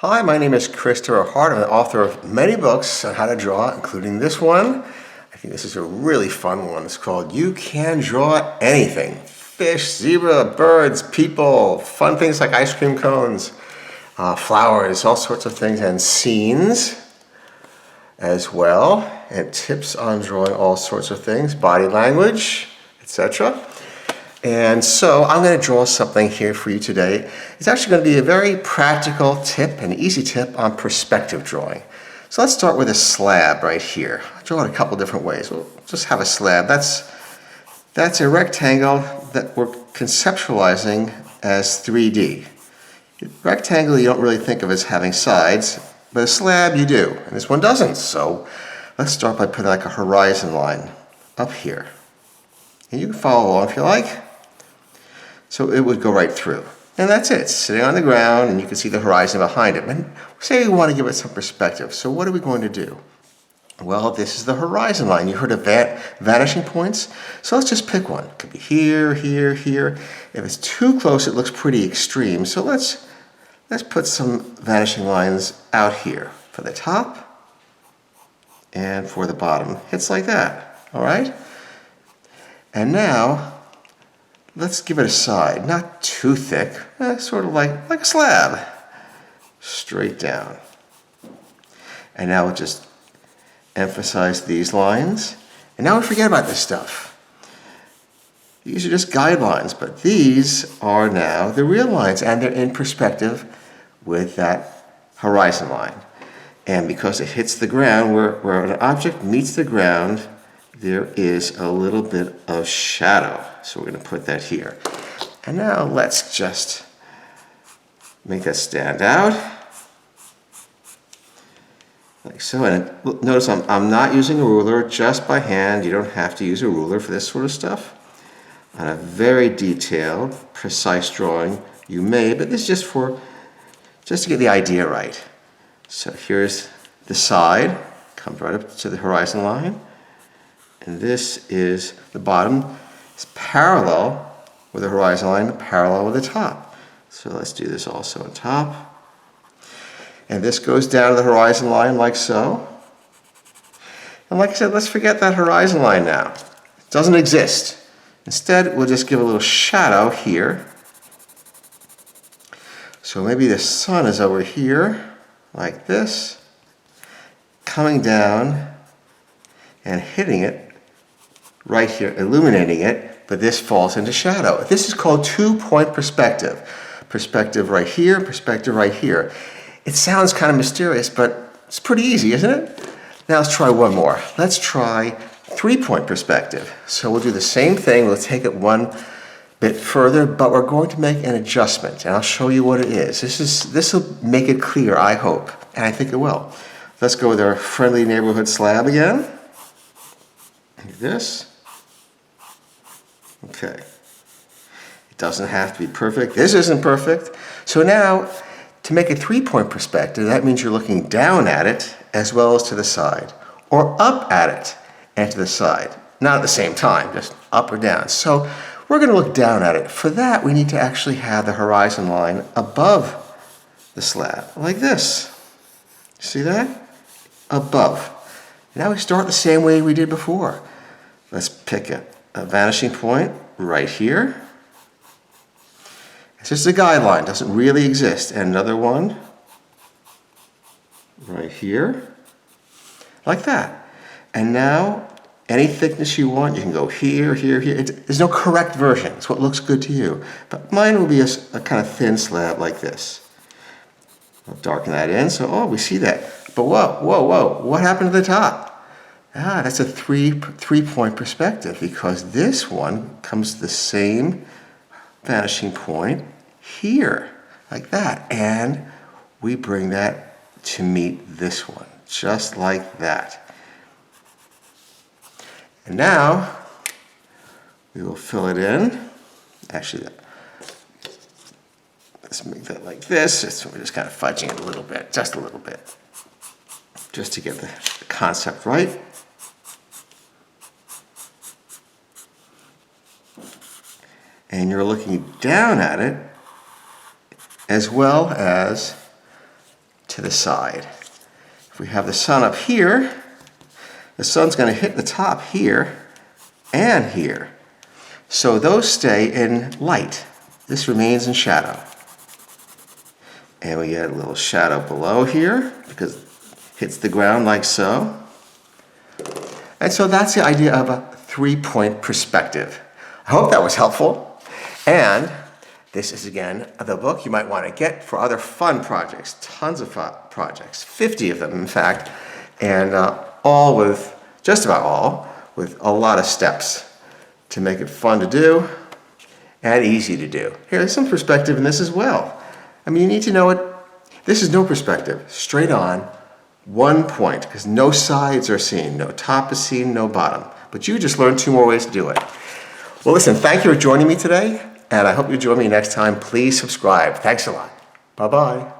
Hi, my name is Christopher Hart. I'm the author of many books on how to draw, including this one. I think this is a really fun one. It's called You Can Draw Anything. Fish, zebra, birds, people, fun things like ice cream cones, flowers, all sorts of things, and scenes as well, and tips on drawing all sorts of things, body language, etc. And so I'm going to draw something here for you today. It's actually going to be a very practical tip, an easy tip on perspective drawing. So let's start with a slab right here. I'll draw it a couple different ways. We'll just have a slab. That's a rectangle that we're conceptualizing as 3D. Rectangle you don't really think of as having sides, but a slab you do, and this one doesn't. So let's start by putting like a horizon line up here. And you can follow along if you like. So it would go right through. And that's it, it's sitting on the ground and you can see the horizon behind it. And say we want to give it some perspective. So what are we going to do? Well, this is the horizon line. You heard of vanishing points? So let's just pick one. It could be here, here, here. If it's too close, it looks pretty extreme. So let's put some vanishing lines out here for the top and for the bottom. It's like that, all right? And now, let's give it a side, not too thick, sort of like a slab, straight down. And now we'll just emphasize these lines. And now we forget about this stuff. These are just guidelines, but these are now the real lines, and they're in perspective with that horizon line. And because it hits the ground, where an object meets the ground, there is a little bit of shadow. So we're going to put that here. And now let's just make that stand out. Like so. And notice I'm not using a ruler, just by hand. You don't have to use a ruler for this sort of stuff. On a very detailed, precise drawing, you may, but this is just to get the idea right. So here's the side, comes right up to the horizon line. And this is the bottom. It's parallel with the horizon line, parallel with the top. So let's do this also on top. And this goes down to the horizon line like so. And like I said, let's forget that horizon line now. It doesn't exist. Instead, we'll just give a little shadow here. So maybe the sun is over here, like this, coming down and hitting it right here, illuminating it, but this falls into shadow. This is called two-point perspective. Perspective right here, perspective right here. It sounds kind of mysterious, but it's pretty easy, isn't it? Now let's try one more. Let's try three-point perspective. So we'll do the same thing. We'll take it one bit further, but we're going to make an adjustment, and I'll show you what it is. This will make it clear, I hope, and I think it will. Let's go with our friendly neighborhood slab again. Like this. Okay. It doesn't have to be perfect. This isn't perfect. So now, to make a three-point perspective, that means you're looking down at it as well as to the side, or up at it and to the side. Not at the same time, just up or down. So we're going to look down at it. For that, we need to actually have the horizon line above the slab, like this. See that? Above. Now we start the same way we did before. Let's pick a vanishing point right here. It's just a guideline, doesn't really exist. And another one right here, like that. And now, any thickness you want, you can go here, here, here. There's no correct version. It's what looks good to you. But mine will be a kind of thin slab like this. I'll darken that in, so oh, we see that. But whoa, whoa, whoa, what happened to the top? Ah, that's a three-point perspective, because this one comes to the same vanishing point here, like that. And we bring that to meet this one, just like that. And now, we will fill it in. Actually, let's make that like this. So we're just kind of fudging it a little bit, just a little bit, just to get the concept right. And you're looking down at it as well as to the side. If we have the sun up here, the sun's going to hit the top here and here. So those stay in light. This remains in shadow. And we get a little shadow below here because it hits the ground like so. And so that's the idea of a three-point perspective. I hope that was helpful. And this is, again, the book you might want to get for other fun projects. Tons of fun projects, 50 of them, in fact, and all with, just about all, with a lot of steps to make it fun to do and easy to do. Here's some perspective in this as well. I mean, you need to know it. This is no perspective, straight on, one point, because no sides are seen, no top is seen, no bottom. But you just learned 2 more ways to do it. Well, listen, thank you for joining me today, and I hope you join me next time. Please subscribe. Thanks a lot. Bye-bye.